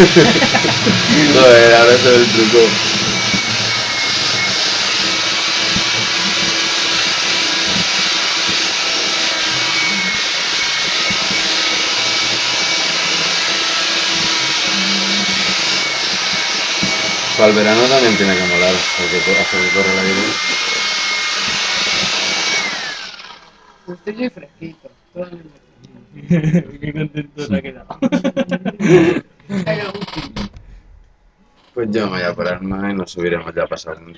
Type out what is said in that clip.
Joder, ahora se ve el truco. Para el verano también tiene que molar, porque hace que corre el aire. Estoy muy fresquito. Todo el día. Qué contento se ha quedado. Ay, Agustín. Pues yo me voy a parar más y nos subiremos ya a pasar un